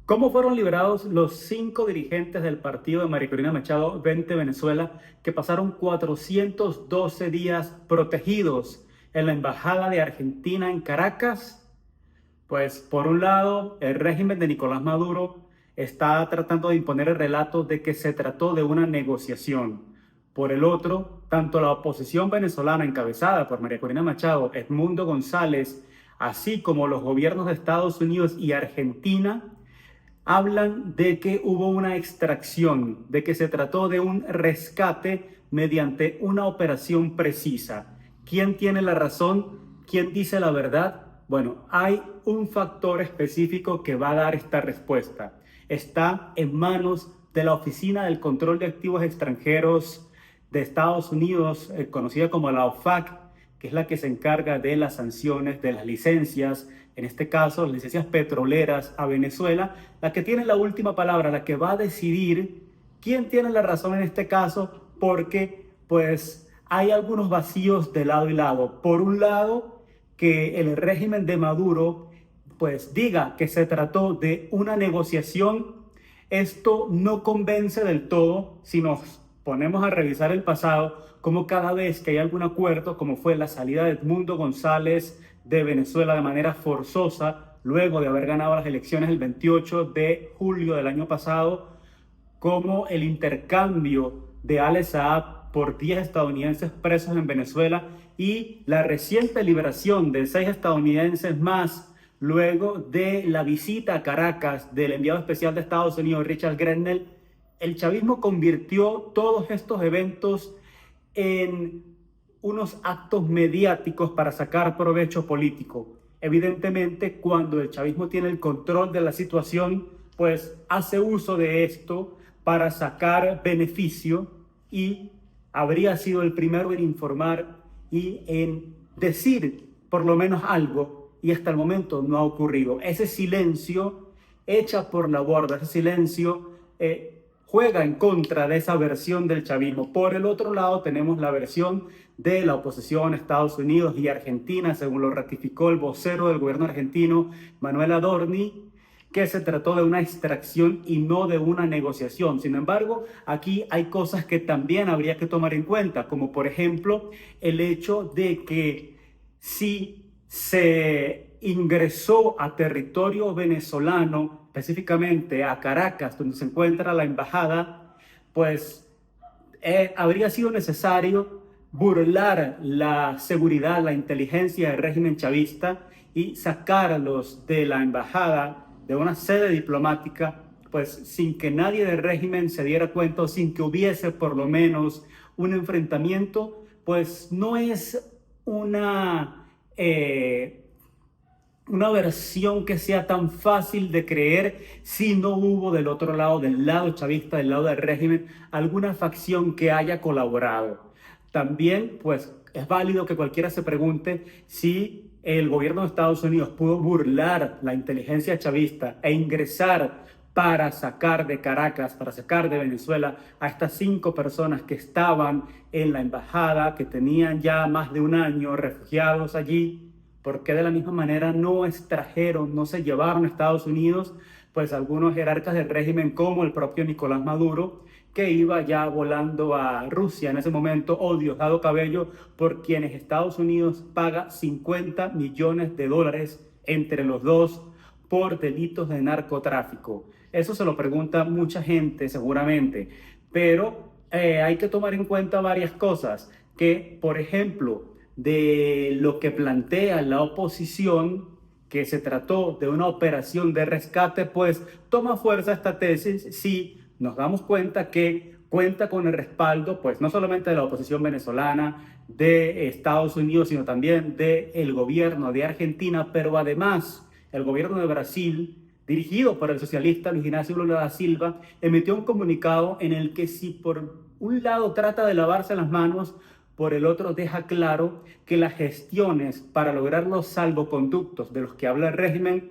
¿Cómo fueron liberados los 5 dirigentes del partido de María Corina Machado 20 Venezuela que pasaron 412 días protegidos en la Embajada de Argentina en Caracas? Pues por un lado, el régimen de Nicolás Maduro está tratando de imponer el relato de que se trató de una negociación. Por el otro, tanto la oposición venezolana encabezada por María Corina Machado, Edmundo González, así como los gobiernos de Estados Unidos y Argentina, hablan de que hubo una extracción, de que se trató de un rescate mediante una operación precisa. ¿Quién tiene la razón? ¿Quién dice la verdad? Bueno, hay un factor específico que va a dar esta respuesta. Está en manos de la Oficina del Control de Activos Extranjeros de Estados Unidos, conocida como la OFAC, que es la que se encarga de las sanciones, de las licencias, en este caso las licencias petroleras a Venezuela, la que tiene la última palabra, la que va a decidir quién tiene la razón en este caso, porque pues hay algunos vacíos de lado y lado. Por un lado, que el régimen de Maduro pues diga que se trató de una negociación. Esto no convence del todo si nos ponemos a revisar el pasado, como cada vez que hay algún acuerdo, como fue la salida de Edmundo González de Venezuela de manera forzosa, luego de haber ganado las elecciones el 28 de julio del año pasado, como el intercambio de Alex Saab por 10 estadounidenses presos en Venezuela y la reciente liberación de 6 estadounidenses más luego de la visita a Caracas del enviado especial de Estados Unidos, Richard Grenell. El chavismo convirtió todos estos eventos en unos actos mediáticos para sacar provecho político. Evidentemente, cuando el chavismo tiene el control de la situación, pues hace uso de esto para sacar beneficio y habría sido el primero en informar y en decir por lo menos algo, y hasta el momento no ha ocurrido. Ese silencio echa por la borda, ese silencio juega en contra de esa versión del chavismo. Por el otro lado tenemos la versión de la oposición, Estados Unidos y Argentina, según lo ratificó el vocero del gobierno argentino, Manuel Adorni, que se trató de una extracción y no de una negociación. Sin embargo, aquí hay cosas que también habría que tomar en cuenta, como por ejemplo el hecho de que si se ingresó a territorio venezolano, específicamente a Caracas, donde se encuentra la embajada, pues habría sido necesario burlar la seguridad, la inteligencia del régimen chavista y sacarlos de la embajada, de una sede diplomática, pues sin que nadie del régimen se diera cuenta, o sin que hubiese por lo menos un enfrentamiento. Pues no es una versión que sea tan fácil de creer si no hubo del otro lado, del lado chavista, del lado del régimen, alguna facción que haya colaborado. También, pues, es válido que cualquiera se pregunte si el gobierno de Estados Unidos pudo burlar la inteligencia chavista e ingresar para sacar de Caracas, para sacar de Venezuela a estas 5 personas que estaban en la embajada, que tenían ya más de un año refugiados allí. ¿Por qué de la misma manera no extrajeron, no se llevaron a Estados Unidos pues algunos jerarcas del régimen, como el propio Nicolás Maduro, que iba ya volando a Rusia en ese momento, o Diosdado Cabello, por quienes Estados Unidos paga $50 millones entre los dos por delitos de narcotráfico? Eso se lo pregunta mucha gente seguramente, pero hay que tomar en cuenta varias cosas, que por ejemplo, de lo que plantea la oposición, que se trató de una operación de rescate, pues toma fuerza esta tesis si nos damos cuenta que cuenta con el respaldo, pues no solamente de la oposición venezolana, de Estados Unidos, sino también del gobierno de Argentina, pero además el gobierno de Brasil, dirigido por el socialista Luis Ignacio Lula da Silva, emitió un comunicado en el que, si por un lado trata de lavarse las manos, por el otro deja claro que las gestiones para lograr los salvoconductos de los que habla el régimen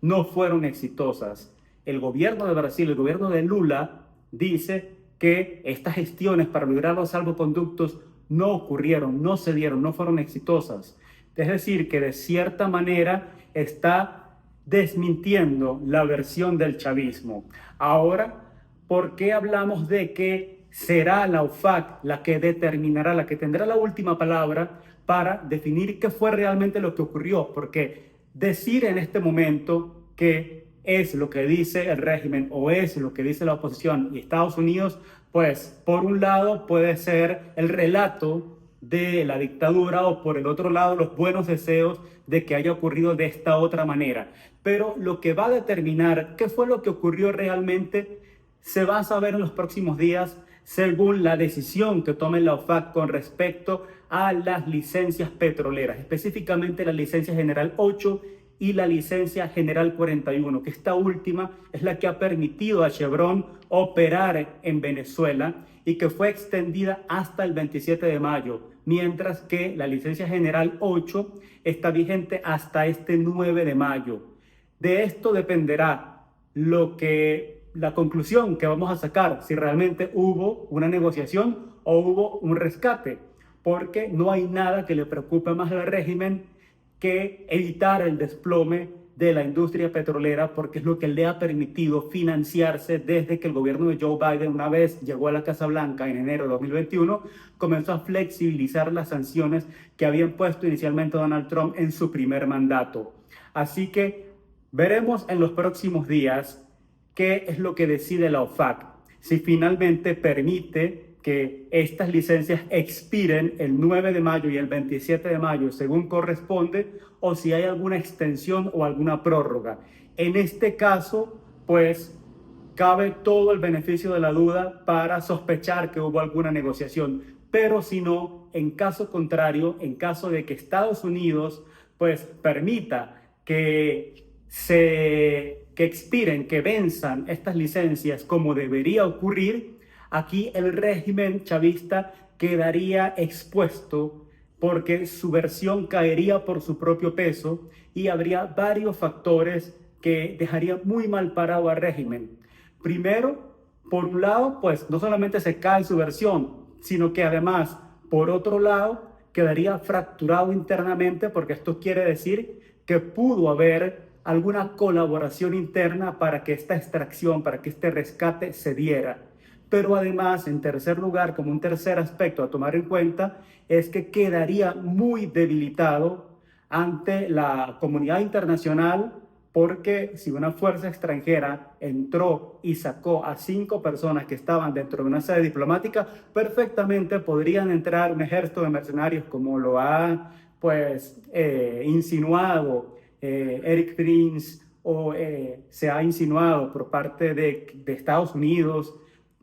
no fueron exitosas. El gobierno de Brasil, el gobierno de Lula, dice que estas gestiones para lograr los salvoconductos no ocurrieron, no se dieron, no fueron exitosas. Es decir, que de cierta manera está desmintiendo la versión del chavismo. Ahora, ¿por qué hablamos de que será la OFAC la que determinará, la que tendrá la última palabra para definir qué fue realmente lo que ocurrió? Porque decir en este momento que es lo que dice el régimen o es lo que dice la oposición y Estados Unidos, pues por un lado puede ser el relato de la dictadura o por el otro lado los buenos deseos de que haya ocurrido de esta otra manera. Pero lo que va a determinar qué fue lo que ocurrió realmente se va a saber en los próximos días según la decisión que tome la OFAC con respecto a las licencias petroleras, específicamente la licencia general 8 y la licencia general 41, que esta última es la que ha permitido a Chevron operar en Venezuela y que fue extendida hasta el 27 de mayo, mientras que la licencia general 8 está vigente hasta este 9 de mayo. De esto dependerá la conclusión que vamos a sacar, si realmente hubo una negociación o hubo un rescate, porque no hay nada que le preocupe más al régimen que evitar el desplome de la industria petrolera, porque es lo que le ha permitido financiarse desde que el gobierno de Joe Biden, una vez llegó a la Casa Blanca en enero de 2021, comenzó a flexibilizar las sanciones que había impuesto inicialmente Donald Trump en su primer mandato. Así que veremos en los próximos días qué es lo que decide la OFAC, si finalmente permite que estas licencias expiren el 9 de mayo y el 27 de mayo según corresponde, o si hay alguna extensión o alguna prórroga. En este caso, pues, cabe todo el beneficio de la duda para sospechar que hubo alguna negociación, pero si no, en caso contrario, en caso de que Estados Unidos, pues, permita que expiren, que venzan estas licencias como debería ocurrir, aquí el régimen chavista quedaría expuesto porque su versión caería por su propio peso y habría varios factores que dejarían muy mal parado al régimen. Primero, por un lado, pues no solamente se cae su versión, sino que además, por otro lado, quedaría fracturado internamente, porque esto quiere decir que pudo haber alguna colaboración interna para que esta extracción, para que este rescate se diera. Pero además, en tercer lugar, como un tercer aspecto a tomar en cuenta, es que quedaría muy debilitado ante la comunidad internacional, porque si una fuerza extranjera entró y sacó a 5 personas que estaban dentro de una sede diplomática, perfectamente podrían entrar un ejército de mercenarios, como lo ha insinuado Eric Prince, o se ha insinuado por parte de Estados Unidos.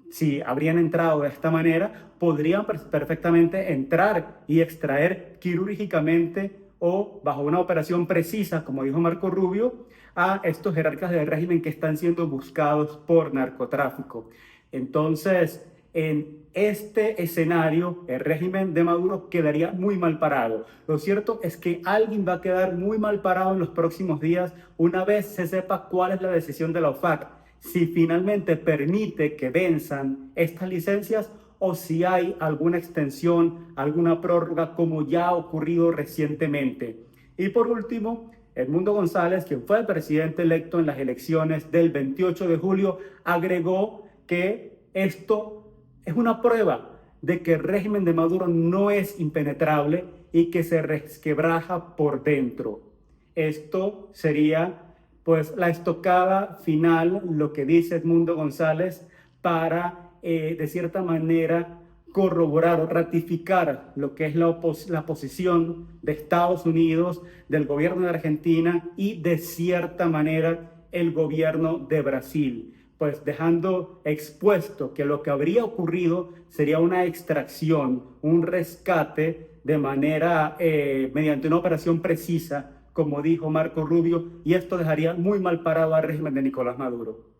Si habrían entrado de esta manera, podrían perfectamente entrar y extraer quirúrgicamente o bajo una operación precisa, como dijo Marco Rubio, a estos jerarcas del régimen que están siendo buscados por narcotráfico. Entonces, en este escenario, el régimen de Maduro quedaría muy mal parado. Lo cierto es que alguien va a quedar muy mal parado en los próximos días una vez se sepa cuál es la decisión de la OFAC, si finalmente permite que venzan estas licencias o si hay alguna extensión, alguna prórroga, como ya ha ocurrido recientemente. Y por último, Edmundo González, quien fue el presidente electo en las elecciones del 28 de julio, agregó que esto es una prueba de que el régimen de Maduro no es impenetrable y que se resquebraja por dentro. Esto sería pues la estocada final, lo que dice Edmundo González, para de cierta manera corroborar o ratificar lo que es la posición de Estados Unidos, del gobierno de Argentina y de cierta manera el gobierno de Brasil, pues dejando expuesto que lo que habría ocurrido sería una extracción, un rescate de manera mediante una operación precisa, como dijo Marco Rubio, y esto dejaría muy mal parado al régimen de Nicolás Maduro.